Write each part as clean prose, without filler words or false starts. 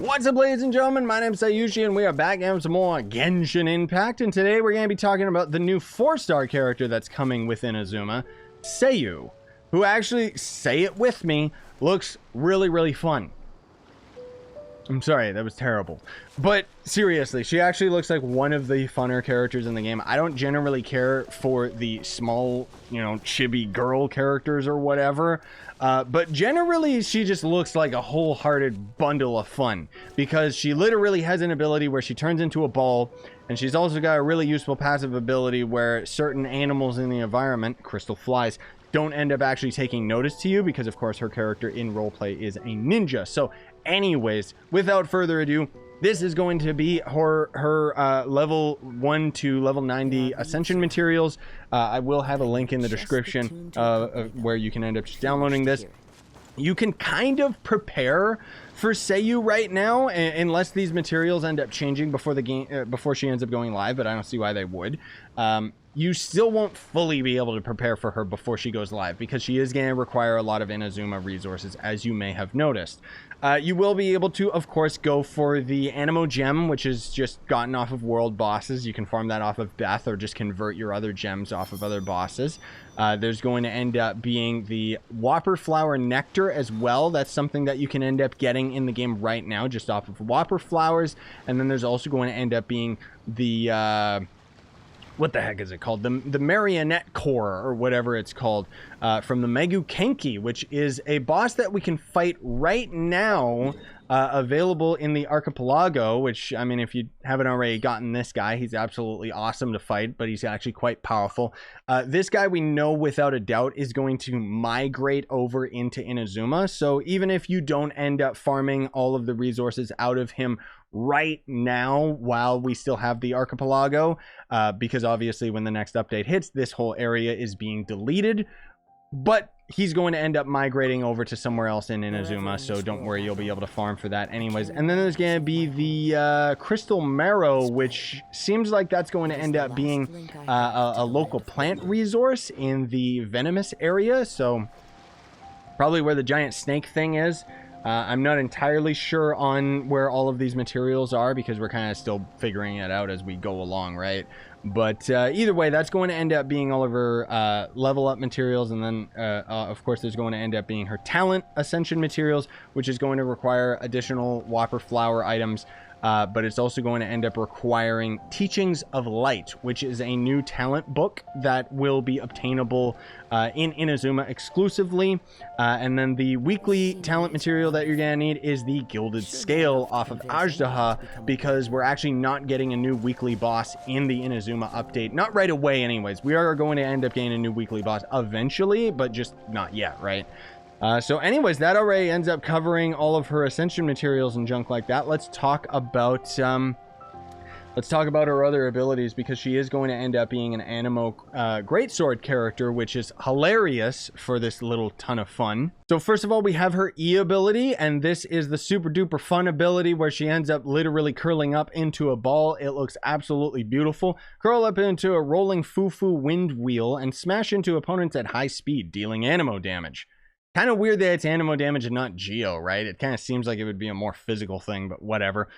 What's up, ladies and gentlemen? My name is Scyushi, and we are back at some more Genshin Impact. And today we're going to be talking about the new 4-star character that's coming within Inazuma, Sayu, who actually, say it with me, looks really, really fun. I'm sorry, that was terrible. But seriously, she actually looks like one of the funner characters in the game. I don't generally care for the small, chibi girl characters or whatever. But generally, she just looks like a wholehearted bundle of fun. Because she literally has an ability where she turns into a ball. And she's also got a really useful passive ability where certain animals in the environment, crystal flies, don't end up actually taking notice to you. Because, of course, her character in roleplay is a ninja. So anyways, without further ado, this is going to be her level 1 to level 90 Ascension materials. I will have a link in the description where you can end up just downloading this. You can kind of prepare for Sayu right now, unless these materials end up changing before the game, before she ends up going live, but I don't see why they would. You still won't fully be able to prepare for her before she goes live, because she is going to require a lot of Inazuma resources, as you may have noticed. You will be able to, of course, go for the Anemo gem, which is just gotten off of world bosses. You can farm that off of Beth, or just convert your other gems off of other bosses. There's going to end up being the Whopper Flower Nectar as well. That's something that you can end up getting in the game right now, just off of Whopper Flowers. And then there's also going to end up being the... what the heck is it called? The Marionette Core, or whatever it's called, from the Megu Kenki, which is a boss that we can fight right now, available in the Archipelago, which, I mean, if you haven't already gotten this guy, he's absolutely awesome to fight, but he's actually quite powerful. This guy, we know without a doubt, is going to migrate over into Inazuma, so even if you don't end up farming all of the resources out of him right now while we still have the Archipelago, because obviously when the next update hits, this whole area is being deleted, but he's going to end up migrating over to somewhere else in Inazuma, so don't worry, you'll be able to farm for that anyways. And then there's going to be the Crystal Marrow, which seems like that's going to end up being a local plant resource in the Venomous area, so probably where the giant snake thing is. I'm not entirely sure on where all of these materials are, because we're kind of still figuring it out as we go along, right? But either way, that's going to end up being all of her level up materials. And then, of course, there's going to end up being her talent Ascension materials, which is going to require additional Whopper Flower items. But it's also going to end up requiring Teachings of Light, which is a new talent book that will be obtainable in Inazuma exclusively. And then the weekly talent material that you're going to need is the Gilded Scale off of Ajdaha, because we're actually not getting a new weekly boss in the Inazuma update. Not right away anyways. We are going to end up getting a new weekly boss eventually, but just not yet, right? So anyways, that already ends up covering all of her Ascension materials and junk like that. Let's talk about her other abilities, because she is going to end up being an Anemo Greatsword character, which is hilarious for this little ton of fun. So first of all, we have her E ability, and this is the super duper fun ability where she ends up literally curling up into a ball. It looks absolutely beautiful. Curl up into a rolling foo-foo wind wheel and smash into opponents at high speed, dealing Anemo damage. Kind of weird that it's Anemo damage and not Geo, right? It kind of seems like it would be a more physical thing, but whatever.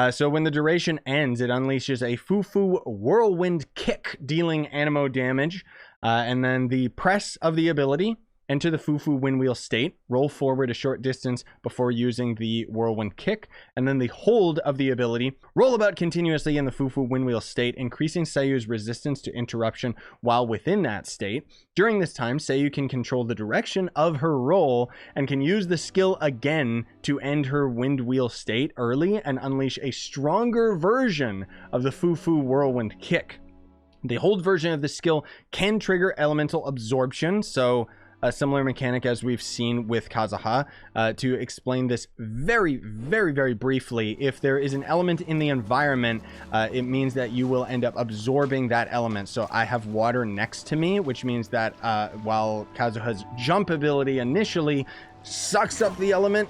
So when the duration ends, it unleashes a Foo-Foo Whirlwind Kick, dealing Anemo damage. And then the press of the ability, enter the Foo-Foo Windwheel state, roll forward a short distance before using the Whirlwind Kick, and then the hold of the ability, roll about continuously in the Foo-Foo Windwheel state, increasing Sayu's resistance to interruption while within that state. During this time, Sayu can control the direction of her roll and can use the skill again to end her Windwheel state early and unleash a stronger version of the Foo-Foo Whirlwind Kick. The hold version of the skill can trigger elemental absorption, so a similar mechanic as we've seen with Kazuha. To explain this very, very, very briefly, if there is an element in the environment, it means that you will end up absorbing that element. So I have water next to me, which means that while Kazuha's jump ability initially sucks up the element,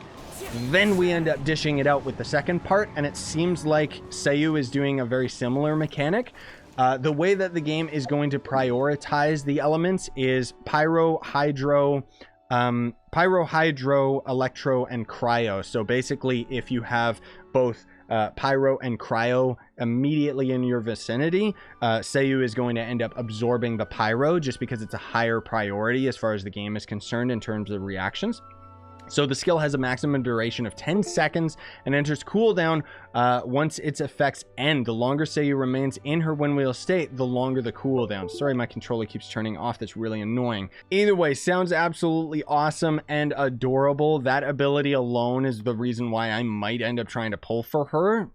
then we end up dishing it out with the second part, and it seems like Sayu is doing a very similar mechanic. The way that the game is going to prioritize the elements is Pyro, Hydro, Pyro, Hydro, Electro, and Cryo. So basically, if you have both Pyro and Cryo immediately in your vicinity, Sayu is going to end up absorbing the Pyro just because it's a higher priority as far as the game is concerned in terms of reactions. So the skill has a maximum duration of 10 seconds and enters cooldown once its effects end. The longer Sayu remains in her wind-wheel state, the longer the cooldown. Sorry, my controller keeps turning off. That's really annoying. Either way, sounds absolutely awesome and adorable. That ability alone is the reason why I might end up trying to pull for her.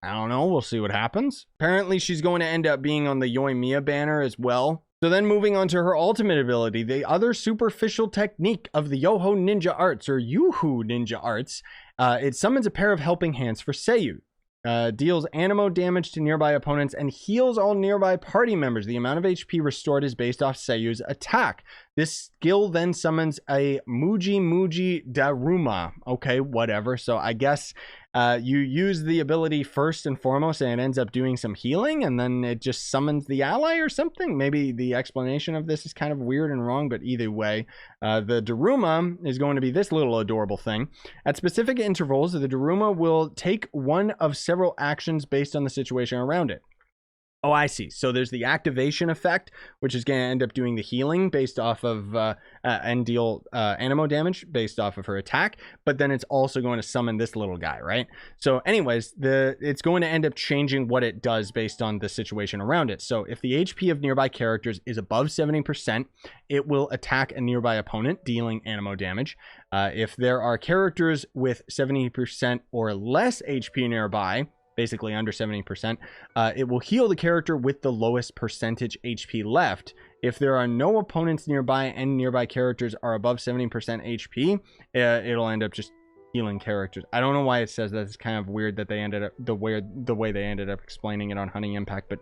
I don't know. We'll see what happens. Apparently, she's going to end up being on the Yoimiya banner as well. So then moving on to her ultimate ability, the other superficial technique of the Yoho Ninja Arts, or Yuhu Ninja Arts, it summons a pair of helping hands for Sayu. Deals Anemo damage to nearby opponents and heals all nearby party members. The amount of HP restored is based off Sayu's attack. This skill then summons a Muji Daruma. Okay, whatever. So I guess you use the ability first and foremost and it ends up doing some healing and then it just summons the ally or something. Maybe the explanation of this is kind of weird and wrong, but either way, the Daruma is going to be this little adorable thing. At specific intervals, the Daruma will take one of several actions based on the situation around it. Oh, I see. So there's the activation effect, which is going to end up doing the healing based off of and deal Anemo damage based off of her attack. But then it's also going to summon this little guy, right? So anyways, it's going to end up changing what it does based on the situation around it. So if the HP of nearby characters is above 70%, it will attack a nearby opponent, dealing Anemo damage. If there are characters with 70% or less HP nearby, basically under 70%, it will heal the character with the lowest percentage HP left. If there are no opponents nearby and nearby characters are above 70% HP, it'll end up just healing characters. I don't know why it says that. It's kind of weird that they ended up the way they ended up explaining it on Hunting Impact, but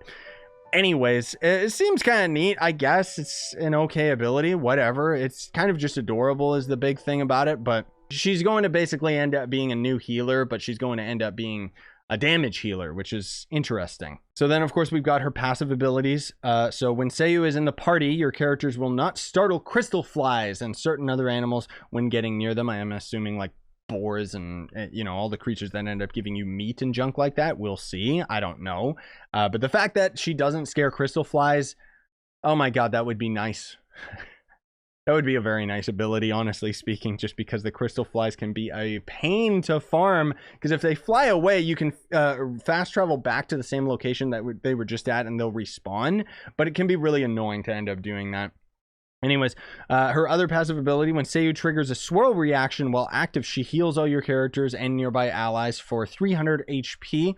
anyways, it seems kind of neat. I guess it's an okay ability, whatever. It's kind of just adorable is the big thing about it, but she's going to basically end up being a new healer, but she's going to end up being a damage healer, which is interesting. So then, of course, we've got her passive abilities. So when Sayu is in the party, your characters will not startle crystal flies and certain other animals when getting near them. I am assuming like boars and, you know, all the creatures that end up giving you meat and junk like that. We'll see. I don't know. But the fact that she doesn't scare crystal flies, oh my God, that would be nice. That would be a very nice ability, honestly speaking, just because the crystal flies can be a pain to farm. Because if they fly away, you can fast travel back to the same location that they were just at and they'll respawn. But it can be really annoying to end up doing that. Anyways, her other passive ability, when Sayu triggers a swirl reaction while active, she heals all your characters and nearby allies for 300 HP.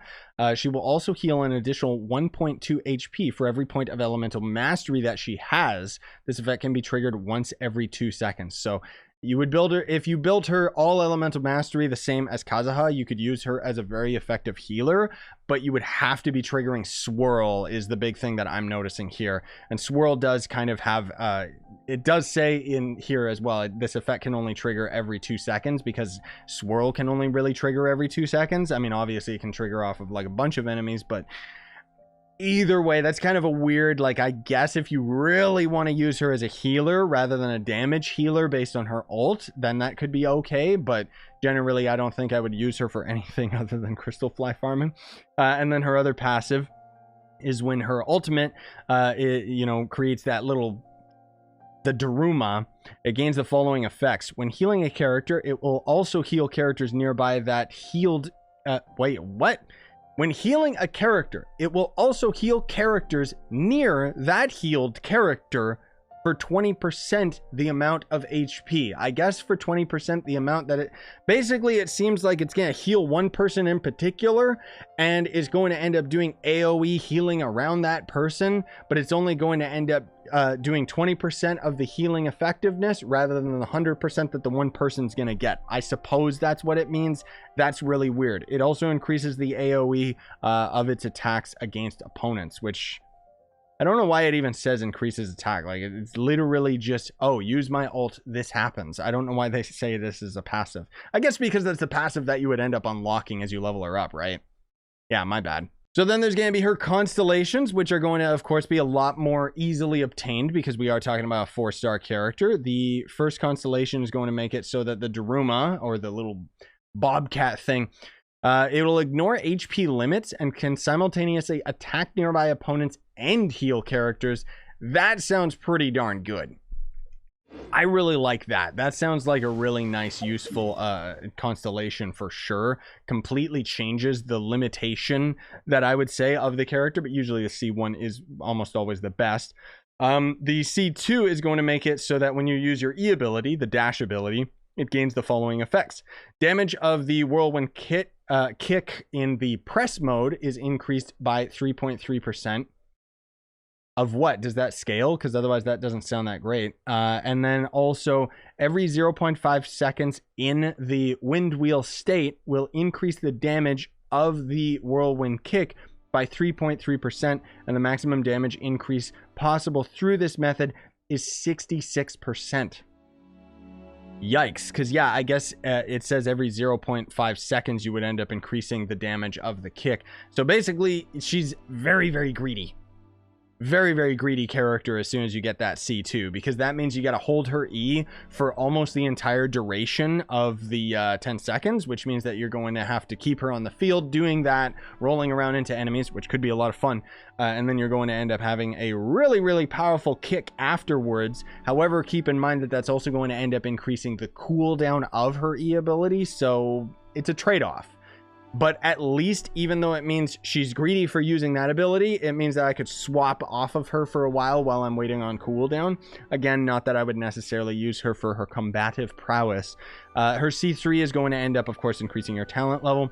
She will also heal an additional 1.2 HP for every point of elemental mastery that she has. This effect can be triggered once every 2 seconds. So you would build her, if you built her all elemental mastery the same as Kazuha, you could use her as a very effective healer, but you would have to be triggering swirl is the big thing that I'm noticing here. And swirl does kind of have, it does say in here as well, this effect can only trigger every 2 seconds because swirl can only really trigger every 2 seconds. I mean, obviously it can trigger off of like a bunch of enemies, but either way, that's kind of a weird, like, I guess if you really want to use her as a healer rather than a damage healer based on her ult, then that could be okay. But generally, I don't think I would use her for anything other than crystal fly farming. And then her other passive is when her ultimate, you know, creates that little, the Daruma. It gains the following effects. When healing a character, it will also heal characters nearby that healed, wait, what? When healing a character, it will also heal characters near that healed character for 20% the amount of HP. I guess for 20% the amount that it... Basically, it seems like it's going to heal one person in particular and is going to end up doing AoE healing around that person, but it's only going to end up doing 20% of the healing effectiveness rather than the 100% that the one person's going to get. I suppose that's what it means. That's really weird. It also increases the AoE of its attacks against opponents, which... I don't know why it even says increases attack. Like, it's literally just, oh, use my ult, this happens. I don't know why they say this is a passive. I guess because that's the passive that you would end up unlocking as you level her up, right? Yeah, my bad. So then there's going to be her constellations, which are going to, of course, be a lot more easily obtained because we are talking about a 4-star character. The first constellation is going to make it so that the Daruma, or the little bobcat thing, it will ignore HP limits and can simultaneously attack nearby opponents and heal characters. That sounds pretty darn good. I really like that. That sounds like a really nice, useful constellation for sure. Completely changes the limitation that I would say of the character, but usually the C1 is almost always the best. The C2 is going to make it so that when you use your E ability, the dash ability, it gains the following effects. Damage of the whirlwind kick in the press mode is increased by 3.3%. Of what? Does that scale? Because otherwise that doesn't sound that great. And then also every 0.5 seconds in the wind wheel state will increase the damage of the whirlwind kick by 3.3%, and the maximum damage increase possible through this method is 66%. Yikes. Because yeah, I guess it says every 0.5 seconds you would end up increasing the damage of the kick. So basically she's very, very greedy. Very, very greedy character as soon as you get that C2, because that means you got to hold her E for almost the entire duration of the 10 seconds, which means that you're going to have to keep her on the field doing that, rolling around into enemies, which could be a lot of fun. And then you're going to end up having a really, really powerful kick afterwards. However, keep in mind that that's also going to end up increasing the cooldown of her E ability, so it's a trade-off. But at least, even though it means she's greedy for using that ability, it means that I could swap off of her for a while I'm waiting on cooldown. Again, not that I would necessarily use her for her combative prowess. Her C3 is going to end up, of course, increasing her talent level.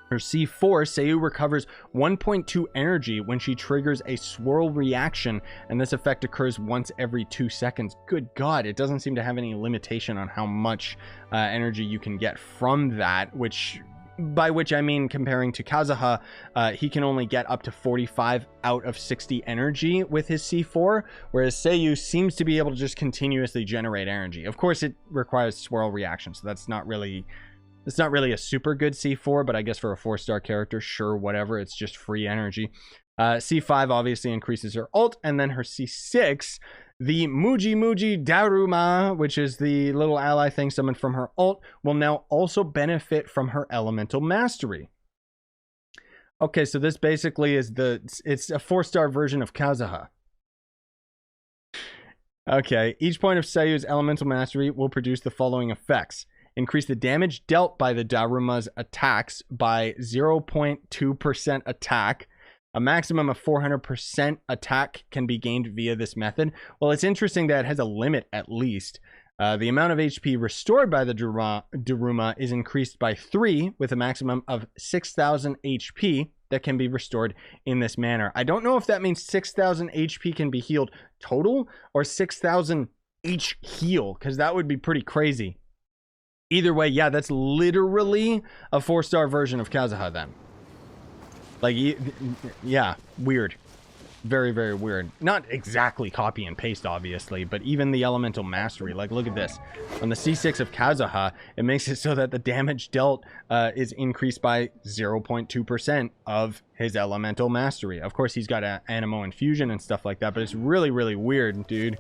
Her C4, Sayu recovers 1.2 energy when she triggers a swirl reaction, and this effect occurs once every 2 seconds. Good God, it doesn't seem to have any limitation on how much energy you can get from that, by which I mean, comparing to Kazuha, he can only get up to 45 out of 60 energy with his C4, whereas Sayu seems to be able to just continuously generate energy. Of course, it requires swirl reaction, so that's not really a super good C4, but I guess for a 4-star character, sure, whatever, it's just free energy. C5 obviously increases her ult, and then her C6, the Muji Daruma, which is the little ally thing summoned from her ult, will now also benefit from her elemental mastery. Okay, so this basically is it's a 4-star version of Kazuha. Okay, each point of Sayu's elemental mastery will produce the following effects. Increase the damage dealt by the Daruma's attacks by 0.2% attack. A maximum of 400% attack can be gained via this method. Well, it's interesting that it has a limit at least. The amount of HP restored by the Daruma is increased by 3 with a maximum of 6,000 HP that can be restored in this manner. I don't know if that means 6,000 HP can be healed total or 6,000 each heal, because that would be pretty crazy. Either way, yeah, that's literally a 4-star version of Kazuha then. Like, yeah, weird. Very, very weird. Not exactly copy and paste, obviously, but even the elemental mastery. Like, look at this. On the C6 of Kazuha, it makes it so that the damage dealt is increased by 0.2% of his elemental mastery. Of course, he's got an Anemo infusion and stuff like that, but it's really, really weird, dude.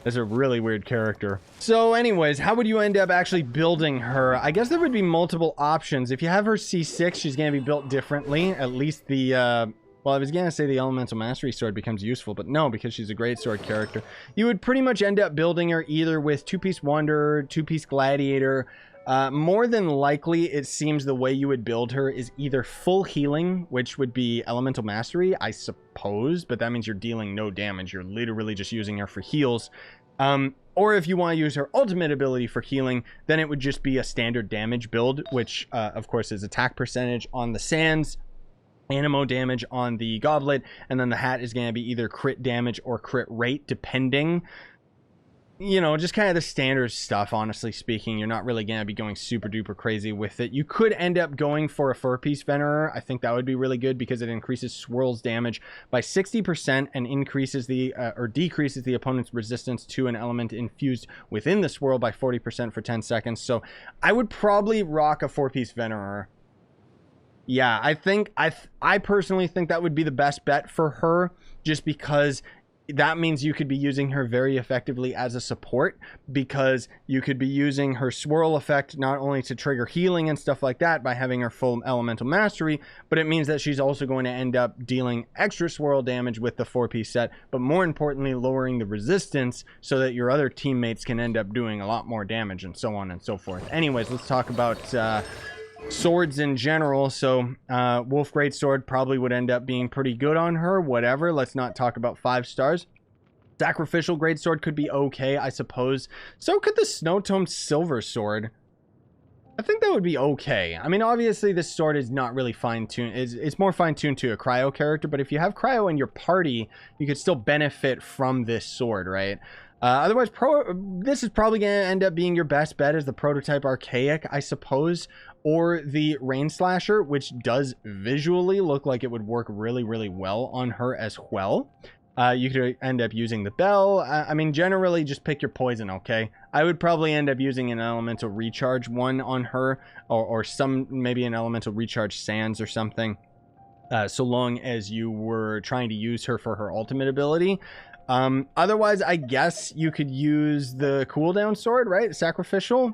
That's a really weird character. So anyways, how would you end up actually building her? I guess there would be multiple options. If you have her C6, she's going to be built differently. At least the, well, I was going to say the Elemental Mastery Sword becomes useful, but no, because she's a Greatsword character. You would pretty much end up building her either with 2-piece Wanderer, 2-piece Gladiator. More than likely, it seems the way you would build her is either full healing, which would be Elemental Mastery, I suppose, but that means you're dealing no damage. You're literally just using her for heals. Or if you want to use her ultimate ability for healing, then it would just be a standard damage build, which, of course, is attack percentage on the Sands, Anemo damage on the Goblet, and then the hat is going to be either crit damage or crit rate, depending. You know, just kind of the standard stuff, honestly speaking. You're not really going to be going super duper crazy with it. You could end up going for a 4-piece Venerer. I think that would be really good because it increases Swirl's damage by 60% and increases the, or decreases the opponent's resistance to an element infused within the Swirl by 40% for 10 seconds. So I would probably rock a 4-piece Venerer. Yeah, I personally think that would be the best bet for her, just because that means you could be using her very effectively as a support, because you could be using her swirl effect not only to trigger healing and stuff like that by having her full elemental mastery, but it means that she's also going to end up dealing extra swirl damage with the 4-piece set, but more importantly lowering the resistance so that your other teammates can end up doing a lot more damage, and so on and so forth. Anyways, let's talk about swords in general. So Wolf Greatsword probably would end up being pretty good on her. Whatever, let's not talk about 5 stars. Sacrificial Greatsword could be okay, I suppose. So could the Snow-Toned Silver Sword. I think that would be okay. I mean, obviously this sword is not really fine-tuned. It's more fine-tuned to a cryo character, but if you have cryo in your party, you could still benefit from this sword, right? Otherwise, this is probably going to end up being your best bet as the prototype Archaic, I suppose, or the Rain Slasher, which does visually look like it would work really, really well on her as well. You could end up using the Bell. I mean, generally, just pick your poison, okay? I would probably end up using an Elemental Recharge one on her, or maybe an Elemental Recharge Sands or something, so long as you were trying to use her for her ultimate ability. Otherwise, I guess you could use the cooldown sword, right? Sacrificial.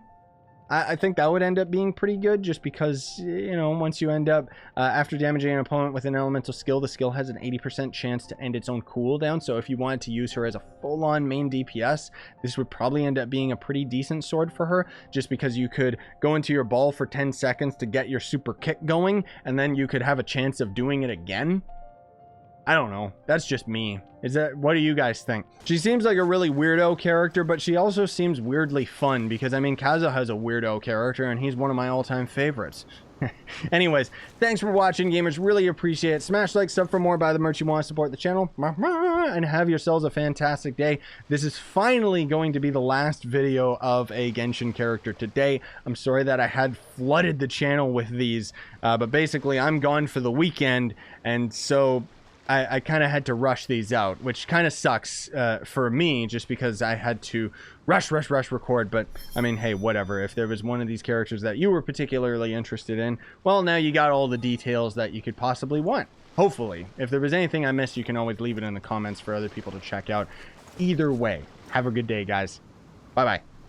I think that would end up being pretty good, just because, you know, once you end up, after damaging an opponent with an elemental skill, the skill has an 80% chance to end its own cooldown. So if you wanted to use her as a full-on main DPS, this would probably end up being a pretty decent sword for her, just because you could go into your ball for 10 seconds to get your super kick going, and then you could have a chance of doing it again. I don't know. That's just me. What do you guys think? She seems like a really weirdo character, but she also seems weirdly fun, because, I mean, Kaza has a weirdo character, and he's one of my all-time favorites. Anyways, thanks for watching, gamers. Really appreciate it. Smash like, sub for more, buy the merch you want to support the channel, and have yourselves a fantastic day. This is finally going to be the last video of a Genshin character today. I'm sorry that I had flooded the channel with these, but basically I'm gone for the weekend, and so I kind of had to rush these out, which kind of sucks for me, just because I had to rush record. But I mean, hey, whatever. If there was one of these characters that you were particularly interested in, well, now you got all the details that you could possibly want. Hopefully. If there was anything I missed, you can always leave it in the comments for other people to check out. Either way, have a good day, guys. Bye-bye.